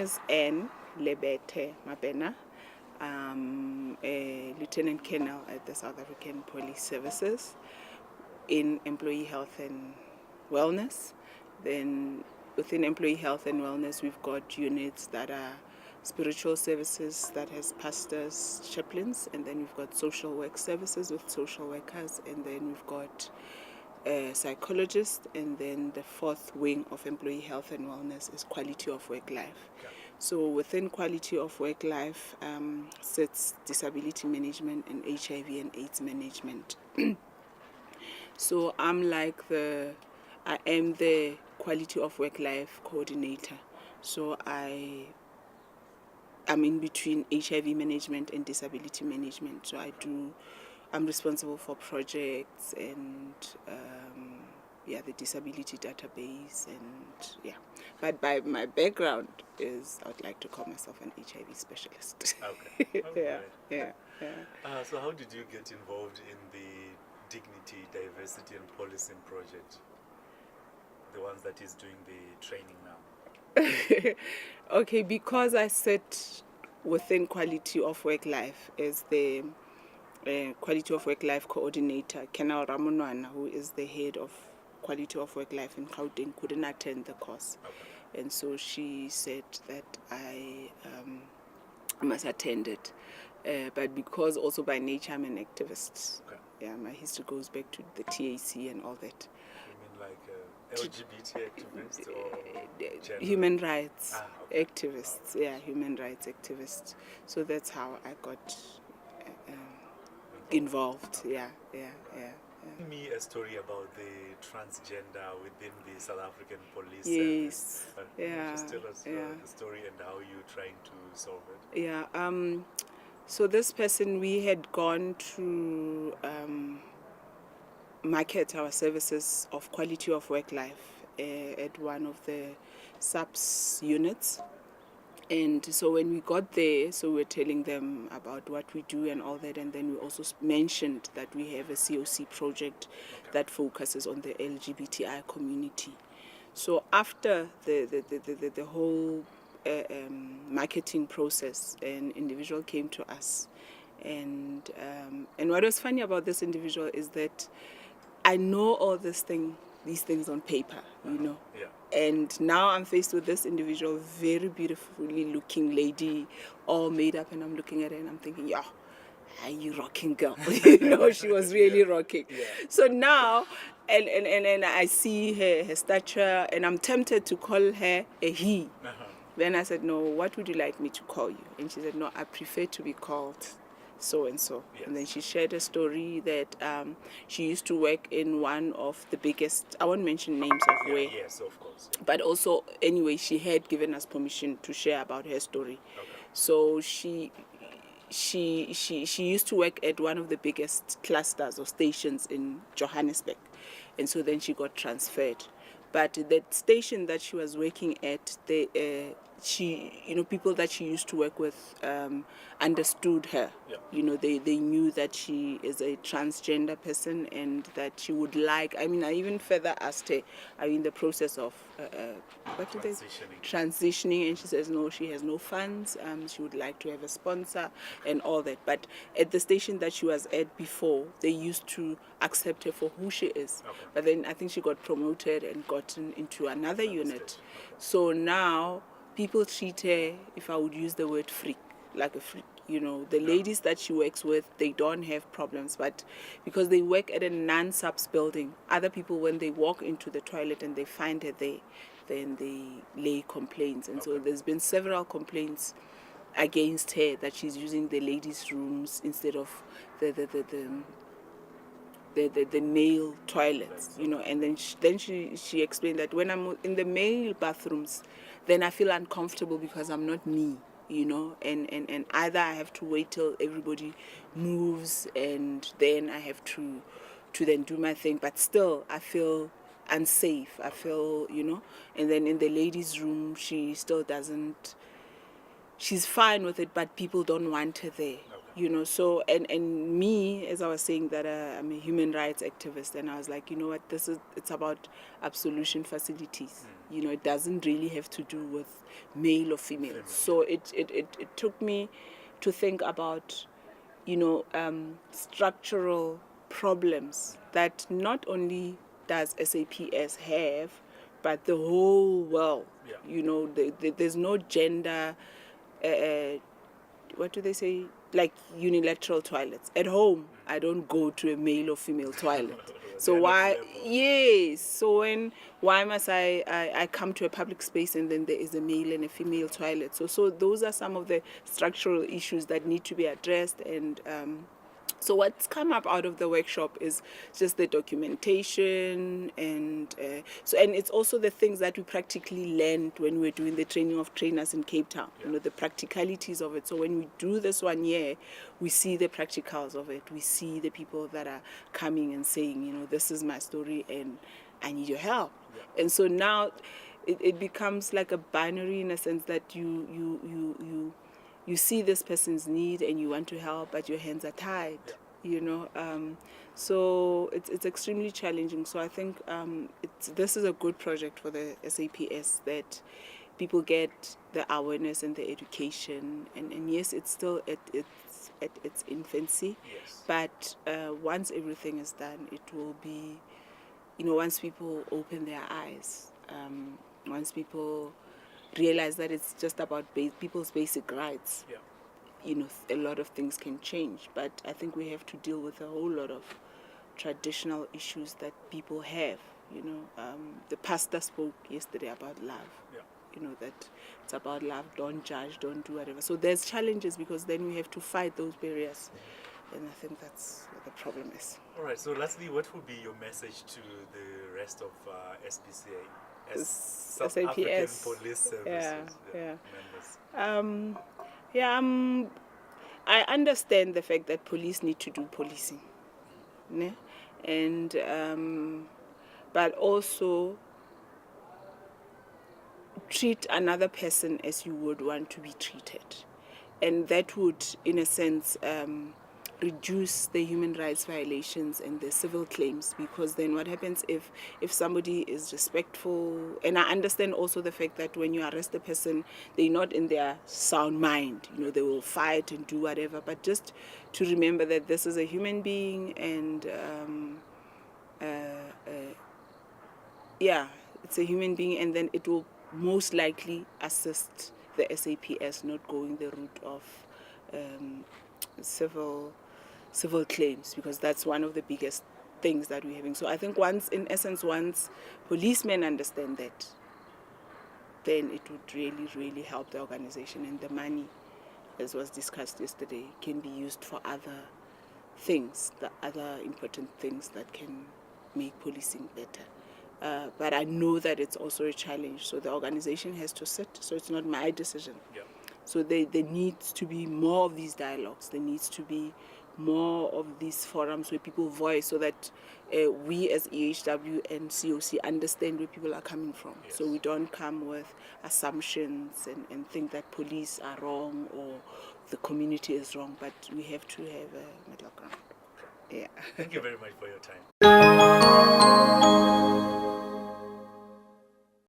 is Anne Lebete Mabena. I'm a Lieutenant Colonel at the South African Police Services in Employee Health and Wellness. Then within Employee Health and Wellness, we've got units that are spiritual services that has pastors, chaplains, and then we've got social work services with social workers, and then we've got a psychologist, and then the fourth wing of Employee Health and Wellness is quality of work life. Okay. So within quality of work life sits disability management and HIV and AIDS management. So I am the quality of work life coordinator. So I'm in between HIV management and disability management. So I'm responsible for projects and the disability database But by my background is I would like to call myself an HIV specialist. Okay. Yeah. So how did you get involved in the Dignity, Diversity and Policing project? The ones that is doing the training now. Okay, because I sit within quality of work life as the quality of work life coordinator, Kenal Ramonwana, who is the head of quality of work life in Gauteng, couldn't attend the course. Okay. And so she said that I must attend it. But because also by nature I'm an activist. Okay. Yeah, my history goes back to the TAC and all that. You mean like LGBT activist or human rights activists? Yeah, human rights activists. So that's how I got involved. Okay. Yeah. Tell me a story about the transgender within the South African police. Yes. Just tell us the story and how you're trying to solve it. Yeah. So this person, we had gone to market our services of quality of work life at one of the SAPS units. And so when we got there, so we were telling them about what we do and all that, and then we also mentioned that we have a COC project that focuses on the LGBTI community. So after the whole marketing process, an individual came to us, and what was funny about this individual is that I know all these things on paper, you know. Yeah. And now I'm faced with this individual, very beautifully looking lady, all made up, and I'm looking at her and I'm thinking, yeah, are you rocking, girl? You know, she was really rocking. Yeah. So now, and I see her stature, and I'm tempted to call her a he. Uh-huh. Then I said, no, what would you like me to call you? And she said, no, I prefer to be called so and so. Yes. And then she shared a story that she used to work in one of the biggest, I won't mention names of where. Yes, of course. But also, anyway, she had given us permission to share about her story. Okay. So she used to work at one of the biggest clusters or stations in Johannesburg. And so then she got transferred. But that station that she was working at, people that she used to work with understood her. Yeah. You know, they knew that she is a transgender person and that she would like, I even further asked her, are you in the process of transitioning? And she says, no, she has no funds. She would like to have a sponsor and all that. But at the station that she was at before, they used to accept her for who she is. Okay. But then I think she got promoted and gotten into another unit. Okay. So now people treat her, if I would use the word freak, like a freak. You know, the ladies that she works with, they don't have problems. But because they work at a non-subs building, other people, when they walk into the toilet and they find her there, then they lay complaints. And so there's been several complaints against her that she's using the ladies' rooms instead of the male toilets, you know. And then she explained that when I'm in the male bathrooms, then I feel uncomfortable because I'm not me, you know, and either I have to wait till everybody moves and then I have to then do my thing, but still I feel unsafe. I feel, you know. And then in the ladies' room, she still doesn't. She's fine with it, but people don't want her there. You know, so and me, as I was saying, that I'm a human rights activist, and I was like, you know what, it's about absolution facilities. You know, it doesn't really have to do with male or female. So it took me to think about, you know, structural problems that not only does SAPS have, but the whole world. Yeah. You know, there's no gender. What do they say? Like unilateral toilets at home. I don't go to a male or female toilet. So They're not why? level. Yes. So why must I come to a public space and then there is a male and a female toilet? So those are some of the structural issues that need to be addressed. And so what's come up out of the workshop is just the documentation, and and it's also the things that we practically learned when we were doing the training of trainers in Cape Town. You know, the practicalities of it. So when we do this 1 year, we see the practicals of it. We see the people that are coming and saying, you know, this is my story and I need your help. And so now it becomes like a binary in a sense that you see this person's need and you want to help, but your hands are tied. You know, so it's extremely challenging. So I think this is a good project for the SAPS, that people get the awareness and the education, and yes, it's still at its infancy. Yes. But once everything is done, it will be, you know, once people open their eyes, once people realize that it's just about people's basic rights, Yeah. you know, a lot of things can change. But I think we have to deal with a whole lot of traditional issues that people have. You know, the pastor spoke yesterday about love. Yeah. You know, that it's about love, don't judge, don't do whatever. So there's challenges because then we have to fight those barriers. And I think that's what the problem is. All right. So, lastly, what would be your message to the rest of SPCA, as South SAPS. African Police Services members? I understand the fact that police need to do policing, ne? And but also treat another person as you would want to be treated, and that would, in a sense, reduce the human rights violations and the civil claims, because then what happens if somebody is respectful, and I understand also the fact that when you arrest a person, they're not in their sound mind, you know, they will fight and do whatever, but just to remember that this is a human being, and it's a human being, and then it will most likely assist the SAPS not going the route of civil claims, because that's one of the biggest things that we're having. So I think once policemen understand that, then it would really, really help the organization, and the money, as was discussed yesterday, can be used for other things, the other important things that can make policing better. But I know that it's also a challenge, so the organization has to sit, so it's not my decision. Yeah. So there needs to be more of these dialogues, there needs to be more of these forums where people voice, so that we as EHW and COC understand where people are coming from. Yes. So we don't come with assumptions and think that police are wrong or the community is wrong, but we have to have a middle ground. Yeah. Thank you very much for your time.